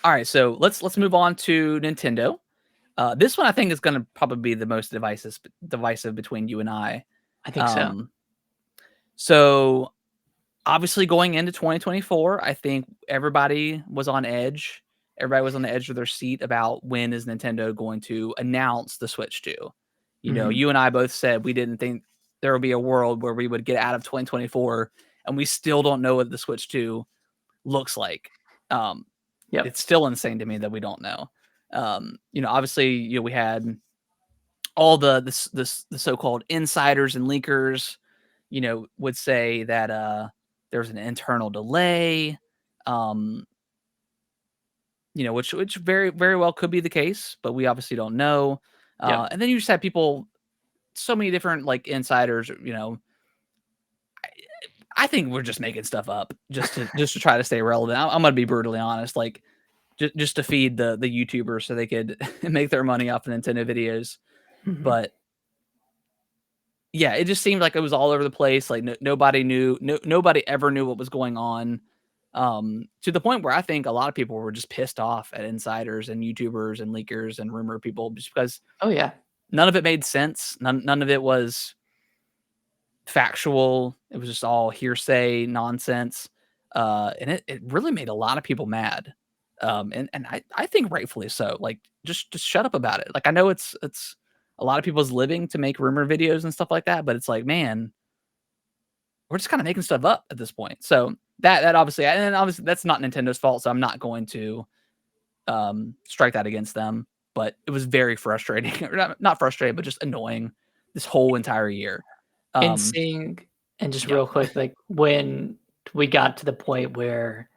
All right, so let's move on to Nintendo. This one I think is going to probably be the most divisive between you and I. I think so. Um, so obviously going into 2024, I think everybody was on edge. Everybody was on the edge of their seat about when is Nintendo going to announce the Switch 2. You know, you and I both said we didn't think there would be a world where we would get out of 2024 and we still don't know what the Switch 2 looks like. Yep. It's still insane to me that we don't know. You know, obviously, you know, we had all the so-called insiders and leakers, you know, would say that there's an internal delay, um, you know, which very very well could be the case, but we obviously don't know. Yep. And then you just have people, so many different like insiders, you know. I think we're just making stuff up just to try to stay relevant. I'm gonna be brutally honest, like just to feed the YouTubers so they could make their money off of Nintendo videos. Mhm. But yeah, it just seemed like it was all over the place. Like nobody knew, nobody ever knew what was going on. To the point where I think a lot of people were just pissed off at insiders and YouTubers and leakers and rumor people just because Oh yeah. none of it made sense. None of it was factual. It was just all hearsay nonsense. And it really made a lot of people mad. And I think rightfully so. Like just shut up about it. Like I know it's a lot of people's living to make rumor videos and stuff like that, but it's like, man, we're just kind of making stuff up at this point. So that obviously, and obviously that's not Nintendo's fault. So I'm not going to strike that against them. But it was very frustrating, or not frustrating, but just annoying this whole entire year. And Um, seeing, and just yeah, real quick, like when we got to the point where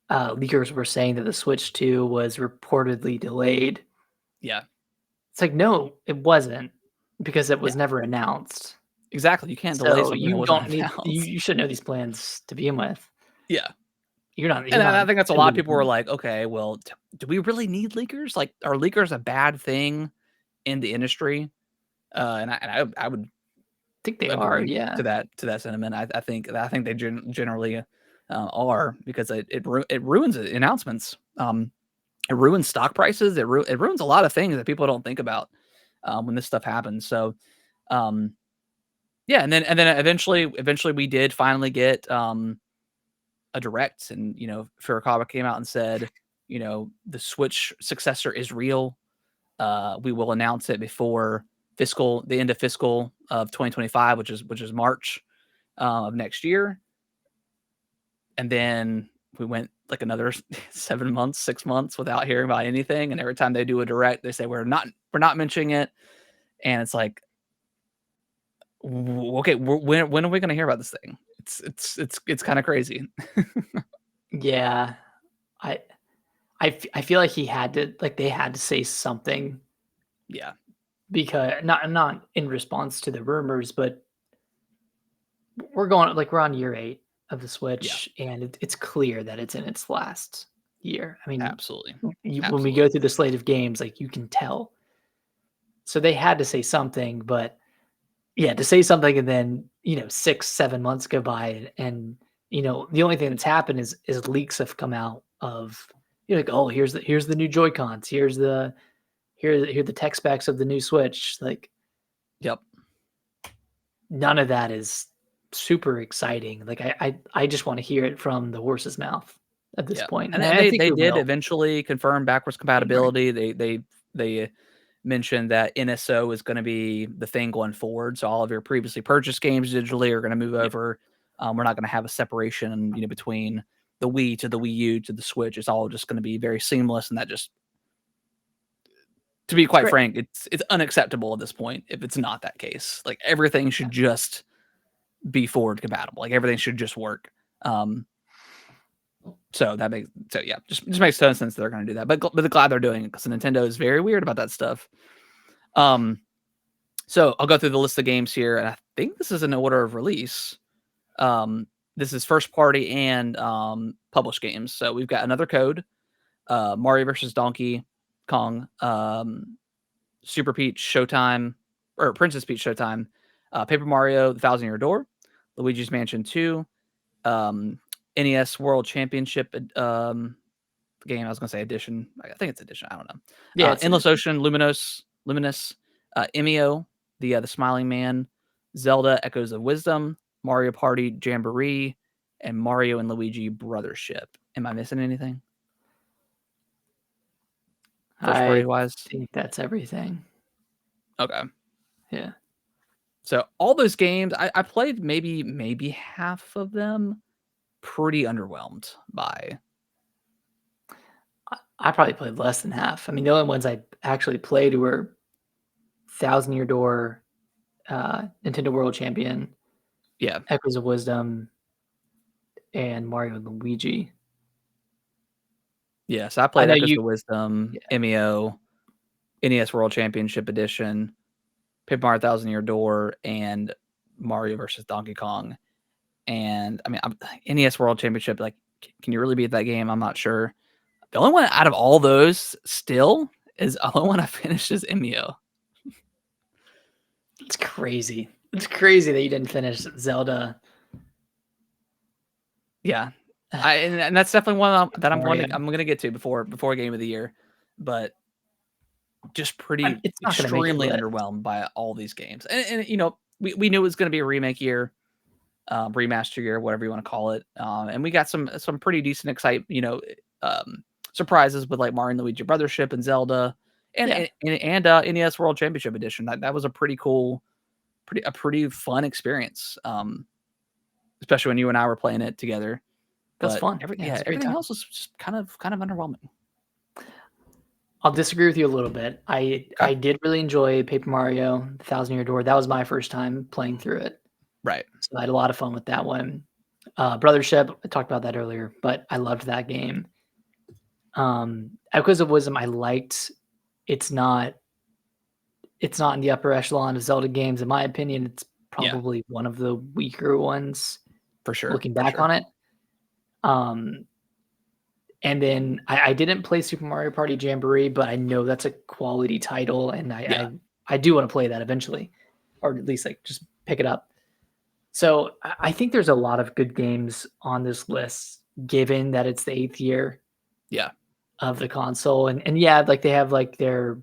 leakers were saying that the Switch 2 was reportedly delayed, yeah, it's like no, it wasn't, because it yeah, was never announced. exactly. You can't delay So something that you wasn't don't need announced. you should know these plans to begin with. Yeah, You're and not I think that's a lot of people were totally. like, okay, well, do we really need leakers? Like, are leakers a bad thing in the industry? And I would Think they are, agree yeah. to that sentiment. I think they generally are because it ruins announcements. It ruins stock prices. It ruins a lot of things that people don't think about when this stuff happens. So um, yeah, and then eventually we did finally get a direct, and you know Furukawa came out and said, you know, the Switch successor is real. We will announce it before the end of fiscal of 2025, which is March of next year. And then we went like another 7 months, 6 months without hearing about anything. And every time they do a direct, they say we're not mentioning it. And it's like, okay, when are we going to hear about this thing? It's kind of crazy. Yeah. I I feel like he had to, like, they had to say something, Yeah, because not in response to the rumors, but we're on year 8 of the yeah, Switch, and it's clear that it's in its last year. I mean, absolutely, when we go absolutely. through the slate of games, like, you can tell. So they had to say something, but yeah, to say something and then, 6, 7 months go by, and, the only thing that's happened is leaks have come out of, like, "Oh, here's the new Joy-Cons, here are the tech specs of the new Switch." Like, Yep. none of that is super exciting. Like, I just wanna hear it from the horse's mouth at this Yeah, point, and and then I think they we did will. eventually confirm backwards Right. compatibility. They mentioned that NSO is going to be the thing going forward. So all of your previously purchased games digitally are going to move Yeah. over. We're not going to have a separation, you know, between the Wii to the Wii U to the Switch. It's all just going to be very seamless, and that just, to be It's quite great. frank, it's unacceptable at this point if it's not that case. Like everything should just be forward compatible. Like everything should just work. Um, so yeah, just makes ton of sense that they're going to do that. But glad they're doing it because Nintendo is very weird about that stuff. Um, so I'll go through the list of games here, and I think this is an order of release. Um, this is first party and published games. So we've got Another Code, Mario versus Donkey Kong, Super Peach Showtime, or Princess Peach Showtime, Paper Mario: The Thousand Year Door, Luigi's Mansion 2, um, NES World Championship game. I was gonna say edition. I think it's edition. I don't know. Yeah, it's Endless Ocean, Luminous, Emio, the Smiling Man, Zelda: Echoes of Wisdom, Mario Party Jamboree, and Mario and Luigi Brothership. Am I missing anything? First party I wise? think that's everything. Okay. Yeah. So all those games, I played maybe half of them. Pretty underwhelmed by. I probably played less than half. I mean, the only ones I actually played were Thousand Year Door, Nintendo World Champion, Yeah. Echoes of Wisdom, and Mario and Luigi. Yeah. So I I played know Echoes you of Wisdom, yeah. Emio, NES World Championship Edition, Paper Mario Thousand Year Door, and Mario versus Donkey Kong. And I mean, NES World Championship, like, can you really beat that game? I'm not sure. The only one out of all those still is the only one I finished is Emio. It's crazy. It's crazy that you didn't finish Zelda. Yeah. And that's definitely one that I'm Mario. going to get to before Game of the Year, but just pretty It's not gonna make your extremely list. underwhelmed by all these games. And you know, we knew it was going to be a remake year, remaster year, whatever you want to call it. And we got some pretty decent surprises with like Mario and Luigi Brothership and Zelda and Yeah. NES World Championship Edition. That was a pretty cool, pretty fun experience. Especially when you and I were playing it together. That's But fun. Yeah, it's a great everything time. else was just kind of underwhelming. I'll disagree with you a little bit. I did really enjoy Paper Mario: Thousand Year Door. That was my first time playing through it, Right. so I had a lot of fun with that one. Brothership, I talked about that earlier, but I loved that game. Echoes of Wisdom, I liked. It's not in the upper echelon of Zelda games, in my opinion. It's Yeah. probably one of the weaker ones. For sure. Looking back on it, and then I didn't play Super Mario Party Jamboree, but I know that's a quality title, and I do want to play that eventually, or at least like just pick it up. So I think there's a lot of good games on this list, given that it's the 8th year Yeah. of the console, and yeah, like they have like their,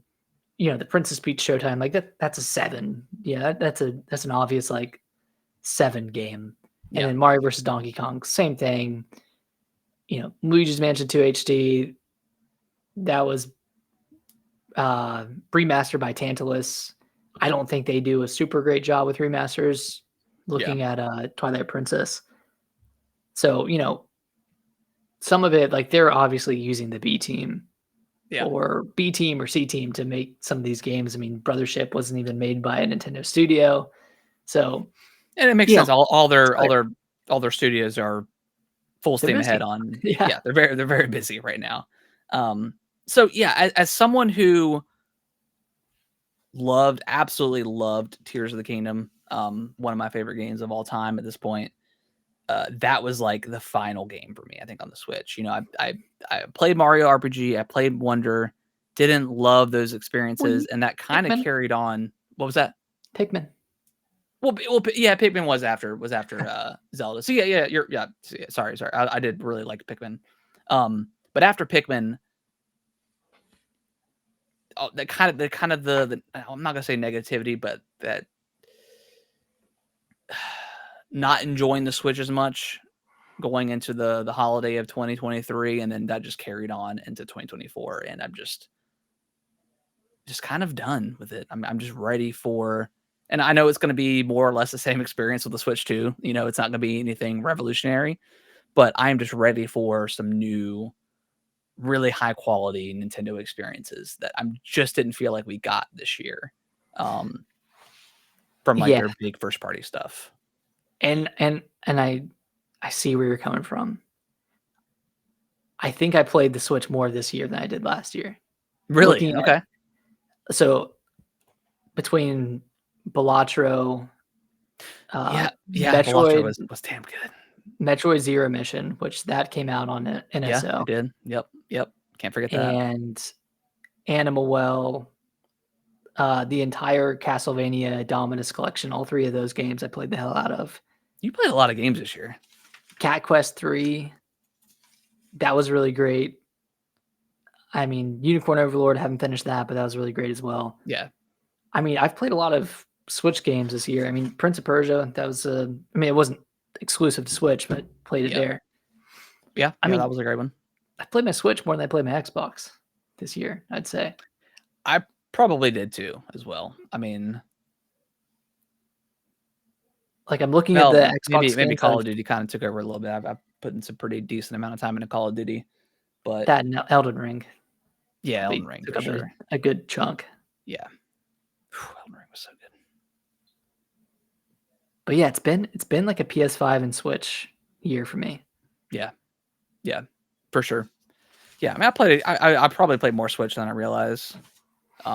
the Princess Peach Showtime, like that's a 7. Yeah, that's an obvious like 7 game, and Yeah. then Mario versus Donkey Kong, same thing. Luigi's Mansion 2 HD, that was remastered by Tantalus. I don't think they do a super great job with remasters looking at Twilight Princess. So, some of it, like they're obviously using the B team or B team or C team to make some of these games. I mean, Brothership wasn't even made by a Nintendo studio. So, and it makes sense. All their studios are full steam ahead on. Yeah. They're very busy right now. So yeah, as someone who absolutely loved Tears of the Kingdom, one of my favorite games of all time at this point, that was like the final game for me, I think, on the Switch. I played Mario RPG, I played Wonder, didn't love those experiences, and that kind of carried on. What was that? Pikmin. Well, yeah, Pikmin was after Zelda. So yeah. Sorry, I did really like Pikmin, but after Pikmin, the kind of the I'm not gonna say negativity, but that not enjoying the Switch as much going into the holiday of 2023, and then that just carried on into 2024, and I'm just kind of done with it. I'm just ready for. And I know it's going to be more or less the same experience with the Switch 2. It's not going to be anything revolutionary, but I'm just ready for some new, really high quality Nintendo experiences that I just didn't feel like we got this year from like their big first party stuff. And I see where you're coming from. I think I played the Switch more this year than I did last year. Really? Okay. So between Balatro, Balatro was damn good. Metroid Zero Mission, which that came out on NSO. Yeah, it did. Yep. Can't forget that. And Animal Well, the entire Castlevania Dominus collection, all 3 of those games I played the hell out of. You played a lot of games this year. Cat Quest 3, that was really great. I mean, Unicorn Overlord, haven't finished that, but that was really great as well. Yeah. I mean, I've played a lot of Switch games this year. I mean, Prince of Persia, that was, I mean, it wasn't exclusive to Switch, but played it Yeah. there. Yeah. I Yeah. That mean, was a great one. I played my Switch more than I played my Xbox this year, I'd say. I probably did too, as well. I mean, Like, I'm looking at well, the Xbox maybe games Call of Duty kind of took over a little bit. I've put in some pretty decent amount of time into Call of Duty, but that and Elden Ring yeah, probably Elden Ring took for up sure. a good chunk. Yeah. Elden Ring was so good. But yeah, it's been like a PS5 and Switch year for me. Yeah. Yeah. For sure. Yeah. I mean, I played it. I probably played more Switch than I realized.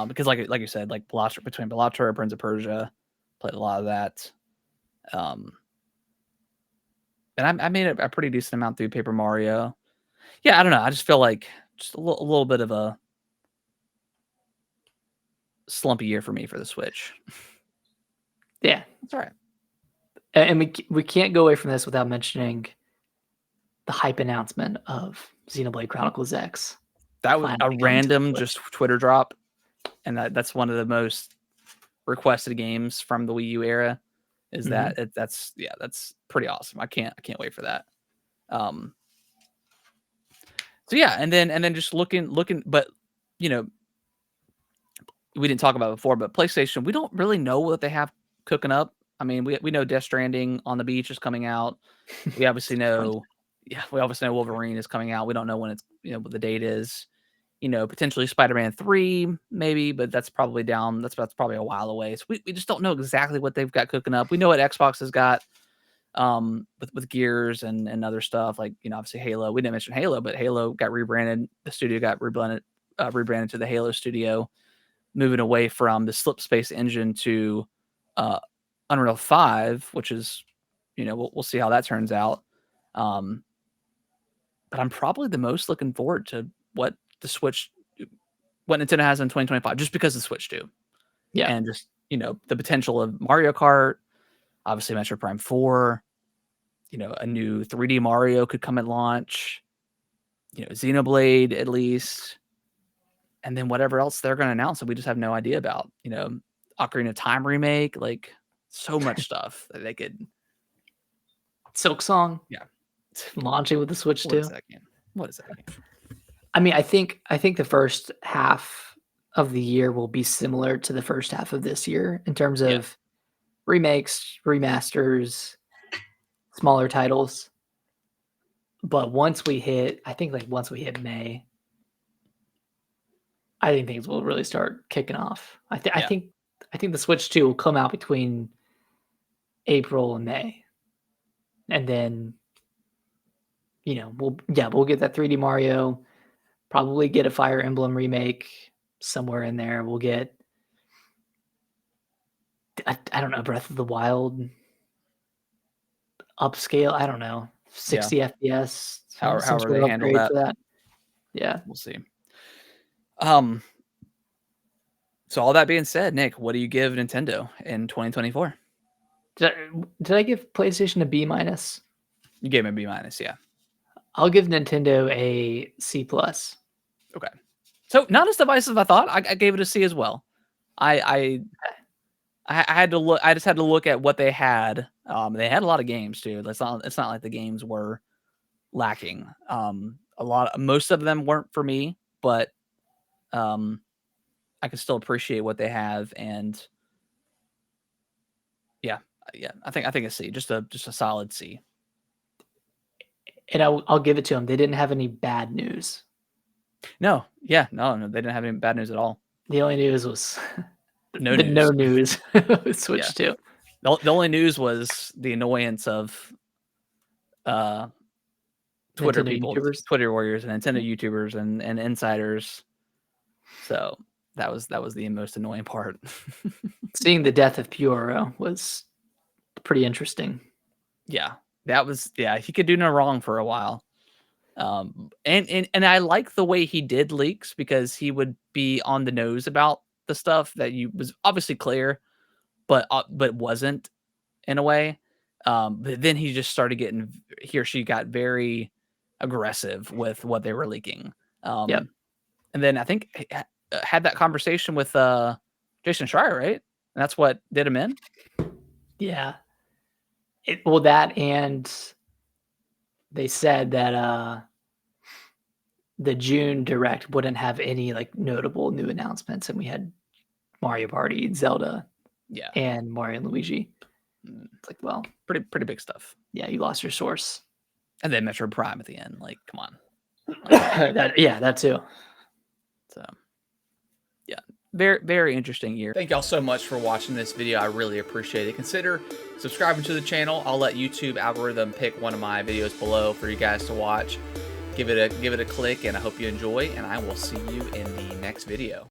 Because like you said, like between Balatro, Prince of Persia, played a lot of that. And I made a pretty decent amount through Paper Mario. Yeah, I don't know. I just feel like just a little bit of a slumpy year for me for the Switch. Yeah. That's all right. And we can't go away from this without mentioning the hype announcement of Xenoblade Chronicles X. That was a finally coming to the random Switch. just Twitter drop, and that's one of the most requested games from the Wii U era. Is Mhm. that's pretty awesome. I can't wait for that. So yeah, and then just looking, but you know, we didn't talk about it before, but PlayStation, we don't really know what they have cooking up. I mean, we know Death Stranding on the Beach is coming out. We obviously know, yeah, we obviously know Wolverine is coming out. We don't know when it's, what the date is. Potentially Spider-Man 3, maybe, but that's probably down. That's probably a while away. So we just don't know exactly what they've got cooking up. We know what Xbox has got with Gears and other stuff, like, obviously Halo. We didn't mention Halo, but Halo got rebranded. The studio got rebranded to the Halo Studio, moving away from the Slipspace engine to uh, Unreal 5, which is, we'll see how that turns out. But I'm probably the most looking forward to what Nintendo has in 2025, just because of Switch 2. Yeah. And just, the potential of Mario Kart, obviously Metroid Prime 4, a new 3D Mario could come at launch, Xenoblade at least, and then whatever else they're going to announce that we just have no idea about, Ocarina of Time remake, like so much stuff that they could. Silk Song. Yeah. Launching with the Switch What is 2. that game? What is that game? I mean, I think the first half of the year will be similar to the first half of this year in terms Yeah. of remakes, remasters, smaller titles. But once we hit May, I think things will really start kicking off. I think the Switch 2 will come out between April and May. And then we'll get that 3D Mario, probably get a Fire Emblem remake somewhere in there. We'll get I don't know, Breath of the Wild upscale. I don't know, 60 FPS. How Some are sort they of handle upgrade that? for that. Yeah. We'll see. So all that being said, Nick, what do you give Nintendo in 2024? Did I give PlayStation a B minus? You gave me a B minus, yeah. I'll give Nintendo a C plus. Okay. So not as divisive as I thought. I gave it a C as well. I had to look. I just had to look at what they had. They had a lot of games too. It's not like the games were lacking. Most of them weren't for me, but I can still appreciate what they have, and yeah. I think a C, just a solid C. And I'll give it to them. They didn't have any bad news. No, no, they didn't have any bad news at all. The only news was No the news. no news with Switch 2. The only news was the annoyance of Twitter Nintendo people, YouTubers. Twitter warriors, and Nintendo YouTubers and insiders. So that was the most annoying part. Seeing the death of Pyoro was pretty interesting. Yeah, he could do no wrong for a while. And I like the way he did leaks, because he would be on the nose about the stuff that was obviously clear, but wasn't in a way. But then he just started he or she got very aggressive with what they were leaking. Yep. and then I think he had that conversation with Jason Schreier, right? And that's what did him in. Yeah. Well, that, and they said that the June direct wouldn't have any like notable new announcements, and we had Mario Party, Zelda, Yeah, and Mario and Luigi. It's like, well, pretty big stuff. yeah, you lost your source. And then Metroid Prime at the end. Like, come on. that too. So, yeah, very interesting year. Thank y'all so much for watching this video. I really appreciate it. Consider subscribing to the channel. I'll let YouTube algorithm pick one of my videos below for you guys to watch. Give it a click, and I hope you enjoy, and I will see you in the next video.